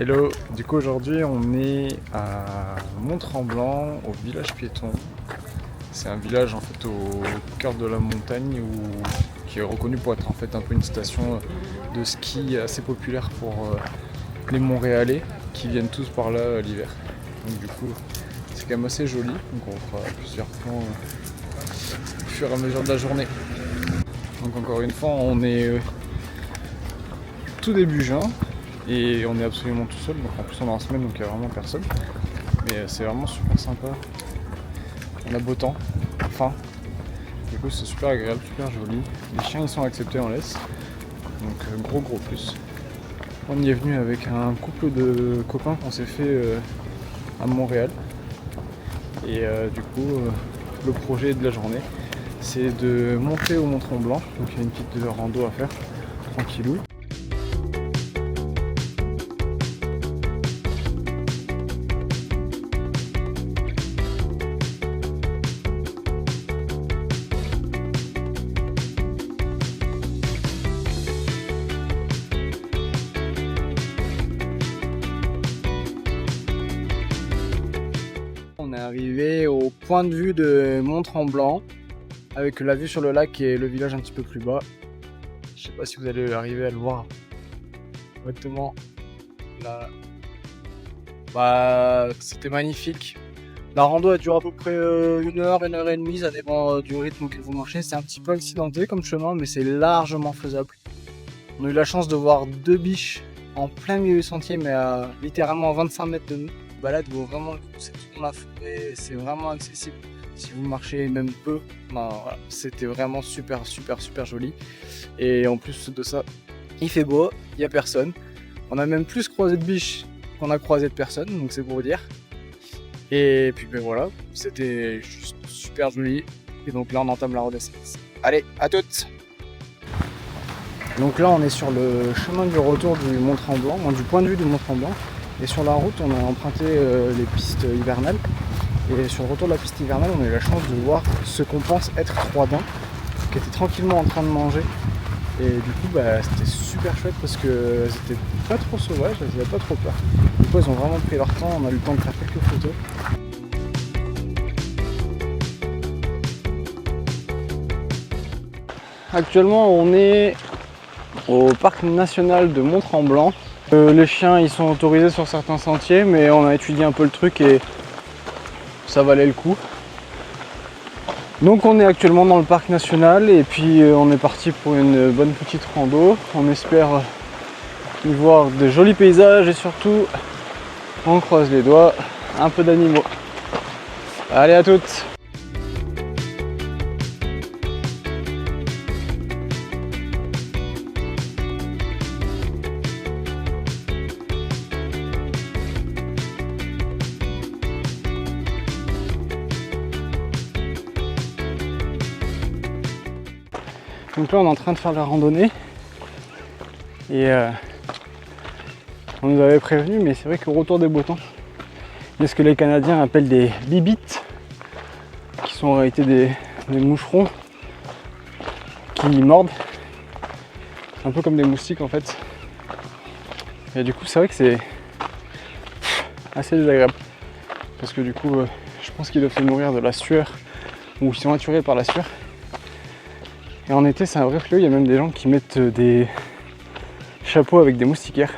Hello, du coup aujourd'hui on est à Mont-Tremblant, au village piéton. C'est un village en fait au cœur de la montagne qui est reconnu pour être en fait un peu une station de ski assez populaire pour les Montréalais qui viennent tous par là l'hiver. Donc du coup c'est quand même assez joli, donc on fera plusieurs plans au fur et à mesure de la journée. Donc encore une fois on est tout début juin. Et on est absolument tout seul, donc en plus on est en semaine donc il n'y a vraiment personne. Mais c'est vraiment super sympa. On a beau temps, enfin. Du coup c'est super agréable, super joli. Les chiens ils sont acceptés en laisse. Donc gros plus. On y est venu avec un couple de copains qu'on s'est fait à Montréal. Et du coup le projet de la journée c'est de monter au Mont-Tremblant. Donc il y a une petite rando à faire, tranquillou. On est arrivé au point de vue de Mont-Tremblant avec la vue sur le lac et le village un petit peu plus bas. Je sais pas si vous allez arriver à le voir correctement là. C'était magnifique. La rando a duré à peu près 1 heure et demie, ça dépend du rythme auquel vous marchez. C'est un petit peu accidenté comme chemin, mais c'est largement faisable. On a eu la chance de voir 2 biches en plein milieu du sentier, mais à littéralement 25 mètres de nous. La balade vaut vraiment le coup, c'est tout dans la forêt, c'est vraiment accessible. Si vous marchez même peu, voilà, c'était vraiment super joli. Et en plus de ça, il fait beau, il n'y a personne. On a même plus croisé de biches qu'on a croisé de personnes, donc c'est pour vous dire. Et puis ben voilà, c'était juste super joli. Et donc là on entame la redescente. Allez, à toutes! Donc là on est sur le chemin du retour du Mont-Tremblant, du point de vue du Mont-Tremblant. Et sur la route on a emprunté les pistes hivernales. Et sur le retour de la piste hivernale on a eu la chance de voir ce qu'on pense être 3 daims qui étaient tranquillement en train de manger. Et du coup c'était super chouette parce qu'elles étaient pas trop sauvages, elles n'avaient pas trop peur. Du coup elles ont vraiment pris leur temps, on a eu le temps de faire quelques photos. Actuellement on est au parc national de Mont-Tremblant. Les chiens ils sont autorisés sur certains sentiers, mais on a étudié un peu le truc et ça valait le coup. Donc on est actuellement dans le parc national et puis on est parti pour une bonne petite rando. On espère y voir de jolis paysages et surtout, on croise les doigts, un peu d'animaux. Allez, à toutes! Donc là on est en train de faire la randonnée et on nous avait prévenu, mais c'est vrai qu'au retour des beaux temps, il y a ce que les Canadiens appellent des bibites, qui sont en réalité des moucherons qui mordent, un peu comme des moustiques en fait. Et du coup c'est vrai que c'est assez désagréable, parce que du coup je pense qu'ils doivent se nourrir de la sueur, ou ils sont attirés par la sueur. Et en été c'est un vrai fléau, il y a même des gens qui mettent des chapeaux avec des moustiquaires,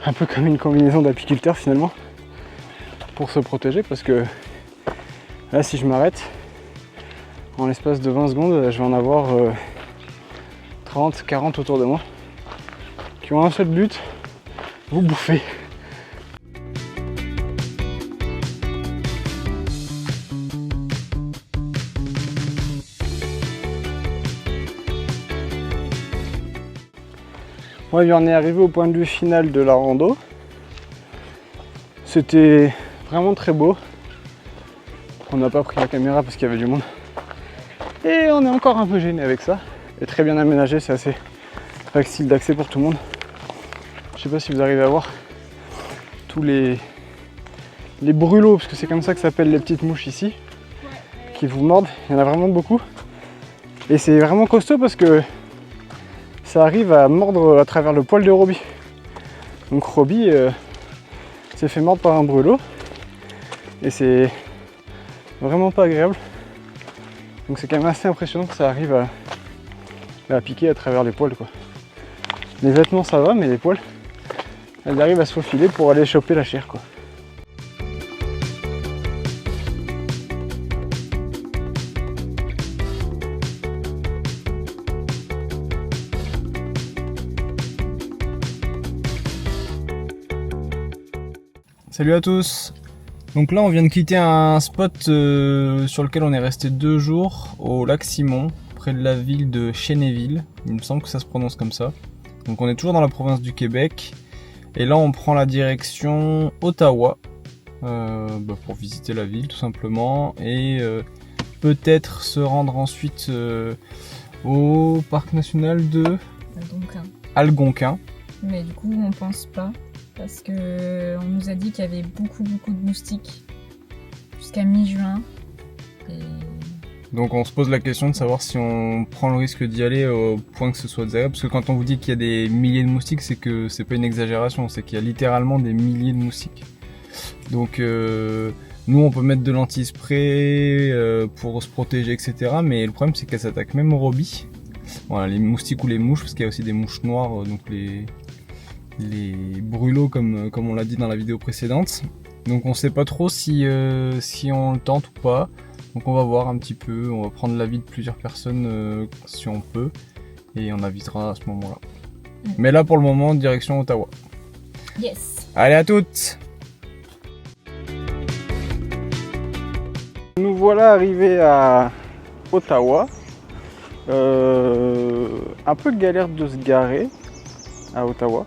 un peu comme une combinaison d'apiculteurs finalement, pour se protéger, parce que là si je m'arrête, en l'espace de 20 secondes, je vais en avoir 30, 40 autour de moi, qui ont un seul but, vous bouffer. Ouais, on est arrivé au point de vue final de la rando. C'était vraiment très beau. On n'a pas pris la caméra parce qu'il y avait du monde. Et on est encore un peu gêné avec ça. Et très bien aménagé, c'est assez facile d'accès pour tout le monde. Je sais pas si vous arrivez à voir tous les brûlots, parce que c'est comme ça que s'appellent les petites mouches ici, qui vous mordent. Il y en a vraiment beaucoup. Et c'est vraiment costaud parce que ça arrive à mordre à travers le poil de Roby. Donc Robbie s'est fait mordre par un brûlot et c'est vraiment pas agréable. Donc c'est quand même assez impressionnant que ça arrive à piquer à travers les poils, quoi. Les vêtements ça va, mais les poils, elles arrivent à se faufiler pour aller choper la chair, quoi. Salut à tous. Donc là on vient de quitter un spot sur lequel on est resté 2 jours au lac Simon, près de la ville de Chénéville. Il me semble que ça se prononce comme ça. Donc on est toujours dans la province du Québec. Et là on prend la direction Ottawa pour visiter la ville tout simplement. Et peut-être se rendre ensuite au parc national de Algonquin. Mais du coup on pense pas. Parce qu'on nous a dit qu'il y avait beaucoup de moustiques jusqu'à mi-juin. Et... Donc on se pose la question de savoir si on prend le risque d'y aller au point que ce soit désagréable. Parce que quand on vous dit qu'il y a des milliers de moustiques, c'est que c'est pas une exagération, c'est qu'il y a littéralement des milliers de moustiques. Donc nous on peut mettre de l'anti-spray pour se protéger, etc. Mais le problème c'est qu'elles s'attaquent même aux Robbie. Voilà, les moustiques ou les mouches, parce qu'il y a aussi des mouches noires, donc les brûlots comme on l'a dit dans la vidéo précédente. Donc on sait pas trop si on le tente ou pas. Donc on va voir un petit peu, on va prendre l'avis de plusieurs personnes si on peut. Et on avisera à ce moment-là. Mais là pour le moment, direction Ottawa. Yes. Allez, à toutes. Nous voilà arrivés à Ottawa. Un peu galère de se garer à Ottawa.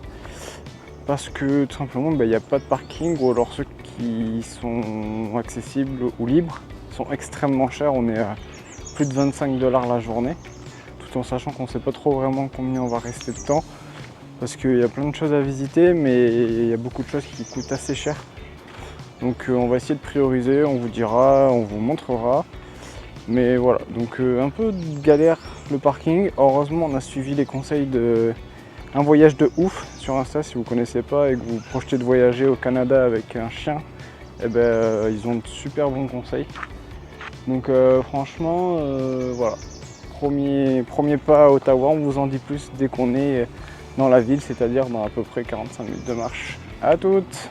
Parce que tout simplement il n'y a pas de parking, ou alors ceux qui sont accessibles ou libres sont extrêmement chers. On est à plus de 25 $ la journée, tout en sachant qu'on ne sait pas trop vraiment combien on va rester de temps, parce qu'il y a plein de choses à visiter, mais il y a beaucoup de choses qui coûtent assez cher. Donc on va essayer de prioriser, on vous dira, on vous montrera. Mais voilà, donc un peu de galère le parking. Heureusement on a suivi les conseils de Un Voyage de Ouf sur Insta. Si vous ne connaissez pas et que vous projetez de voyager au Canada avec un chien, eh ben, ils ont de super bons conseils. Donc franchement, voilà, premier pas à Ottawa. On vous en dit plus dès qu'on est dans la ville, c'est-à-dire dans à peu près 45 minutes de marche. À toutes.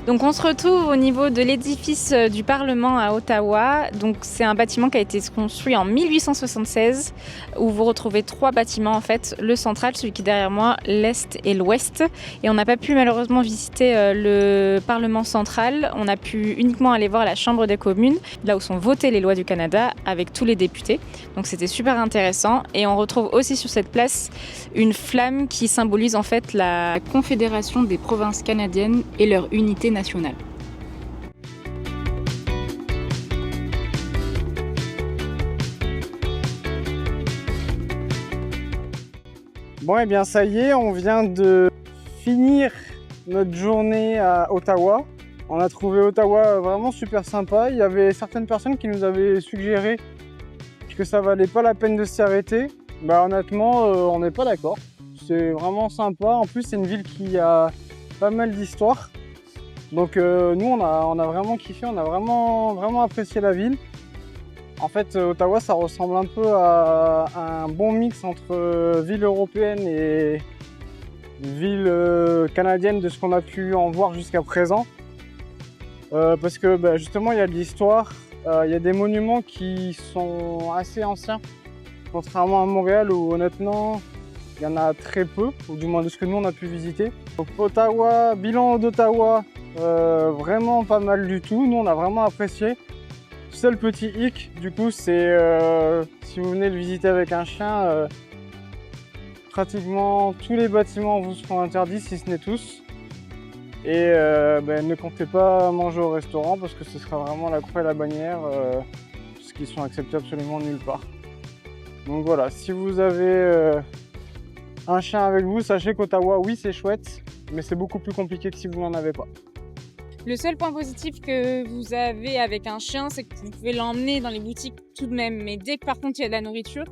Donc on se retrouve au niveau de l'édifice du Parlement à Ottawa. Donc c'est un bâtiment qui a été construit en 1876 où vous retrouvez 3 bâtiments en fait. Le central, celui qui est derrière moi, l'est et l'ouest. Et on n'a pas pu malheureusement visiter le Parlement central. On a pu uniquement aller voir la Chambre des communes, là où sont votées les lois du Canada avec tous les députés. Donc c'était super intéressant. Et on retrouve aussi sur cette place une flamme qui symbolise en fait la Confédération des provinces canadiennes et leur unité nationale. Bon, et bien ça y est, on vient de finir notre journée à Ottawa. On a trouvé Ottawa vraiment super sympa. Il y avait certaines personnes qui nous avaient suggéré que ça valait pas la peine de s'y arrêter. Bah honnêtement, on n'est pas d'accord. C'est vraiment sympa. En plus, c'est une ville qui a pas mal d'histoire. Donc nous, on a vraiment kiffé, on a vraiment apprécié la ville. En fait, Ottawa, ça ressemble un peu à un bon mix entre ville européenne et ville canadienne de ce qu'on a pu en voir jusqu'à présent. Parce que justement, il y a de l'histoire, il y a des monuments qui sont assez anciens, contrairement à Montréal où honnêtement, il y en a très peu, ou du moins de ce que nous on a pu visiter. Donc Ottawa, bilan d'Ottawa, vraiment pas mal du tout. Nous on a vraiment apprécié. Seul petit hic, du coup, c'est si vous venez le visiter avec un chien, pratiquement tous les bâtiments vous seront interdits, si ce n'est tous. Et ne comptez pas manger au restaurant parce que ce sera vraiment la croix et la bannière, puisqu'ils sont acceptés absolument nulle part. Donc voilà, si vous avez un chien avec vous, sachez qu'Ottawa, oui, c'est chouette, mais c'est beaucoup plus compliqué que si vous n'en avez pas. Le seul point positif que vous avez avec un chien, c'est que vous pouvez l'emmener dans les boutiques tout de même. Mais dès que par contre il y a de la nourriture,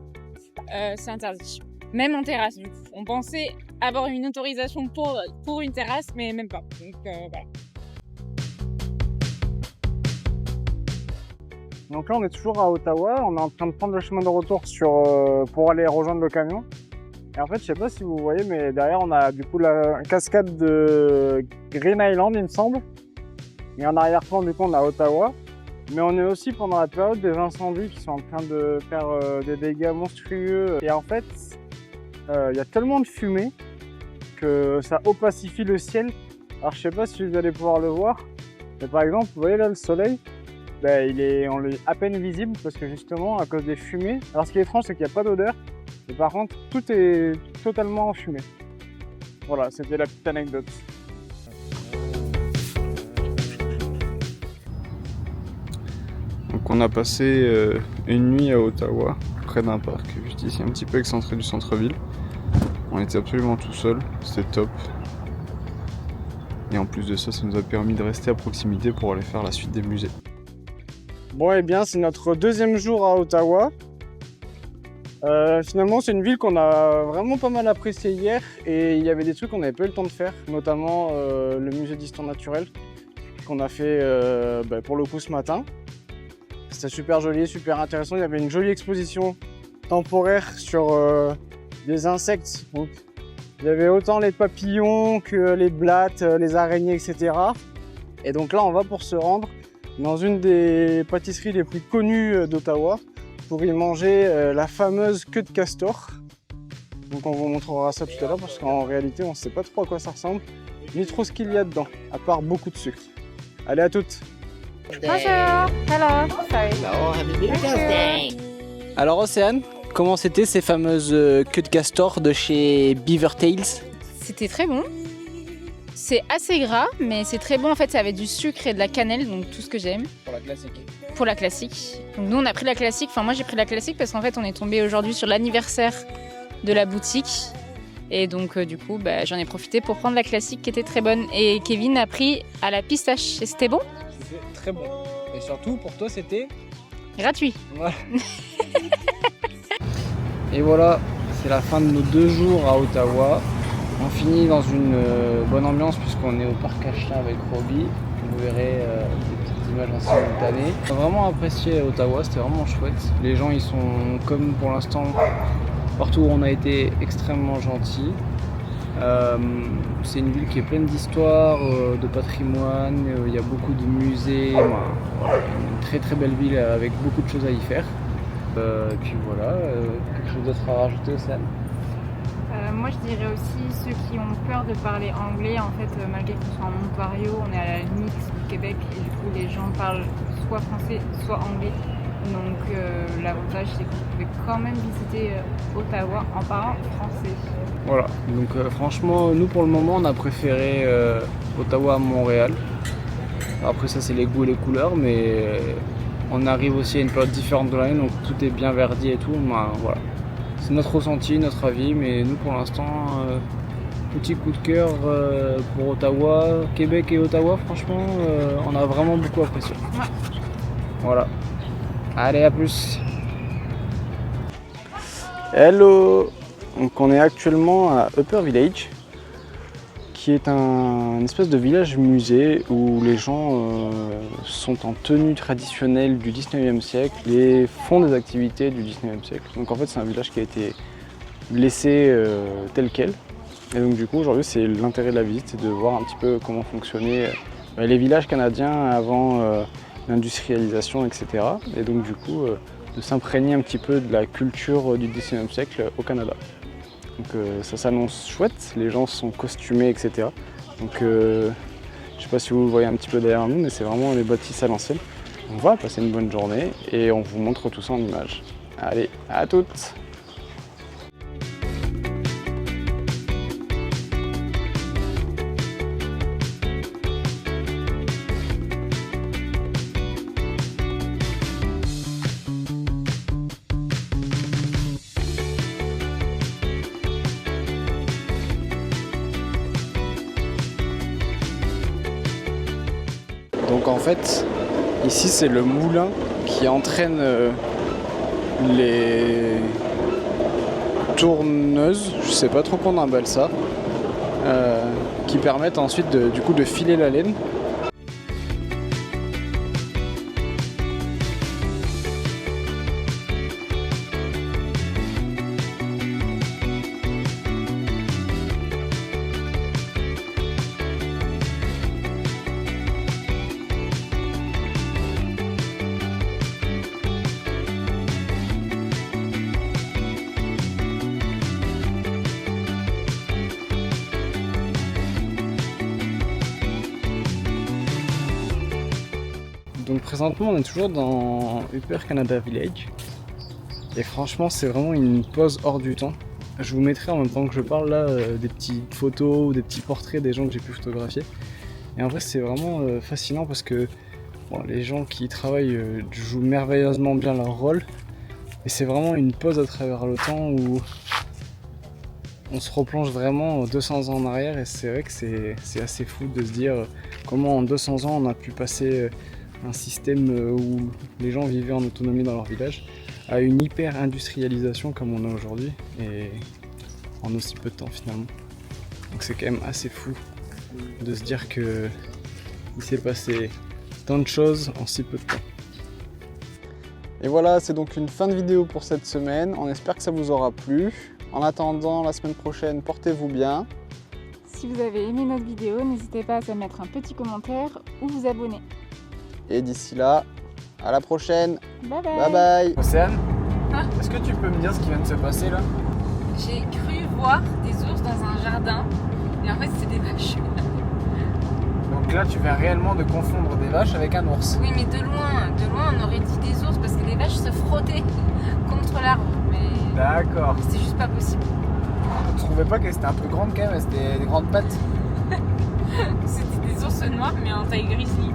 c'est interdit. Même en terrasse du coup. On pensait avoir une autorisation pour une terrasse, mais même pas. Donc voilà. Donc là on est toujours à Ottawa, on est en train de prendre le chemin de retour pour aller rejoindre le camion. Et en fait je sais pas si vous voyez, mais derrière on a du coup la cascade de Green Island il me semble. Et en arrière-plan, du coup, on a Ottawa. Mais on est aussi pendant la période des incendies qui sont en train de faire des dégâts monstrueux. Et en fait, il y a tellement de fumée que ça opacifie le ciel. Alors, je sais pas si vous allez pouvoir le voir. Mais par exemple, vous voyez là le soleil, on est à peine visible parce que justement, à cause des fumées. Alors, ce qui est étrange, c'est qu'il n'y a pas d'odeur. Et par contre, tout est totalement en fumée. Voilà, c'était la petite anecdote. Donc on a passé une nuit à Ottawa, près d'un parc, juste ici, un petit peu excentré du centre-ville. On était absolument tout seul, c'était top. Et en plus de ça, ça nous a permis de rester à proximité pour aller faire la suite des musées. Bon, et bien, c'est notre deuxième jour à Ottawa. Finalement, c'est une ville qu'on a vraiment pas mal appréciée hier et il y avait des trucs qu'on n'avait pas eu le temps de faire, notamment le musée d'histoire naturelle qu'on a fait pour le coup ce matin. C'était super joli, super intéressant. Il y avait une jolie exposition temporaire sur des insectes. Donc, il y avait autant les papillons que les blattes, les araignées, etc. Et donc là, on va pour se rendre dans une des pâtisseries les plus connues d'Ottawa pour y manger la fameuse queue de castor. Donc on vous montrera ça tout à l'heure parce qu'en réalité, on ne sait pas trop à quoi ça ressemble, ni trop ce qu'il y a dedans, à part beaucoup de sucre. Allez, à toutes! Bonjour. Hello. Sorry. Oh, happy birthday! Alors Océane, comment c'était ces fameuses queues de castor de chez Beaver Tails? C'était très bon. C'est assez gras, mais c'est très bon. En fait, ça avait du sucre et de la cannelle, donc tout ce que j'aime. Pour la classique. Pour la classique. Donc nous, on a pris la classique. Enfin, moi, j'ai pris la classique parce qu'en fait, on est tombé aujourd'hui sur l'anniversaire de la boutique. Et donc, du coup, j'en ai profité pour prendre la classique qui était très bonne. Et Kevin a pris à la pistache. Et c'était bon? C'était très bon. Et surtout, pour toi, c'était Gratuit. Voilà. Et voilà, c'est la fin de nos 2 jours à Ottawa. On finit dans une bonne ambiance puisqu'on est au parc à chiens avec Robbie. Vous verrez des petites images en simultané. On a vraiment apprécié Ottawa, c'était vraiment chouette. Les gens, ils sont comme pour l'instant, partout où on a été, extrêmement gentils. C'est une ville qui est pleine d'histoire, de patrimoine, il y a beaucoup de musées, voilà, une très très belle ville avec beaucoup de choses à y faire. Et puis voilà, quelque chose d'autre à rajouter, Océane? Moi, je dirais aussi ceux qui ont peur de parler anglais. En fait, malgré qu'on soit en Ontario, on est à la limite du Québec et du coup, les gens parlent soit français, soit anglais. Donc, l'avantage, c'est que vous pouvez quand même visiter Ottawa en parlant français. Voilà, donc franchement, nous pour le moment, on a préféré Ottawa à Montréal. Après ça, c'est les goûts et les couleurs, mais on arrive aussi à une période différente de l'année, donc tout est bien verdi et tout. Voilà. C'est notre ressenti, notre avis, mais nous pour l'instant, petit coup de cœur pour Ottawa, Québec et Ottawa, franchement, on a vraiment beaucoup apprécié. Ouais. Voilà. Allez, à plus. Hello! Donc on est actuellement à Upper Village, qui est un espèce de village musée où les gens sont en tenue traditionnelle du 19e siècle et font des activités du 19e siècle. Donc en fait c'est un village qui a été laissé tel quel. Et donc du coup aujourd'hui c'est l'intérêt de la visite, c'est de voir un petit peu comment fonctionnaient les villages canadiens avant l'industrialisation, etc. Et donc du coup de s'imprégner un petit peu de la culture du 19e siècle au Canada. Donc ça s'annonce chouette, les gens sont costumés, etc. Donc je sais pas si vous le voyez un petit peu derrière nous, mais c'est vraiment les bâtisses à l'ancienne. On va passer une bonne journée et on vous montre tout ça en images. Allez, à toutes! Donc en fait, ici c'est le moulin qui entraîne les tourneuses, je sais pas trop qu'on appelle ça, qui permettent ensuite du coup de filer la laine. Donc présentement on est toujours dans Upper Canada Village et franchement c'est vraiment une pause hors du temps. Je vous mettrai en même temps que je parle là des petites photos ou des petits portraits des gens que j'ai pu photographier. Et en vrai c'est vraiment fascinant parce que bon, les gens qui y travaillent jouent merveilleusement bien leur rôle. Et c'est vraiment une pause à travers le temps où on se replonge vraiment 200 ans en arrière et c'est vrai que c'est assez fou de se dire comment en 200 ans on a pu passer un système où les gens vivaient en autonomie dans leur village à une hyper industrialisation comme on a aujourd'hui et en aussi peu de temps finalement. Donc c'est quand même assez fou de se dire que il s'est passé tant de choses en si peu de temps. Et voilà, c'est donc une fin de vidéo pour cette semaine. On espère que ça vous aura plu. En attendant, la semaine prochaine, portez-vous bien. Si vous avez aimé notre vidéo, n'hésitez pas à mettre un petit commentaire ou vous abonner. Et d'ici là, à la prochaine. Bye bye. Bye bye. Océane, Ah. est-ce que tu peux me dire ce qui vient de se passer là? J'ai cru voir des ours dans un jardin et en fait c'est des vaches. Donc là tu viens réellement de confondre des vaches avec un ours. Oui mais de loin on aurait dit des ours parce que les vaches se frottaient contre l'arbre mais D'accord. c'est juste pas possible. Tu trouvais pas qu'elles étaient un peu grandes quand même, elles étaient des grandes pattes? C'était des ours noirs mais en taille grizzly.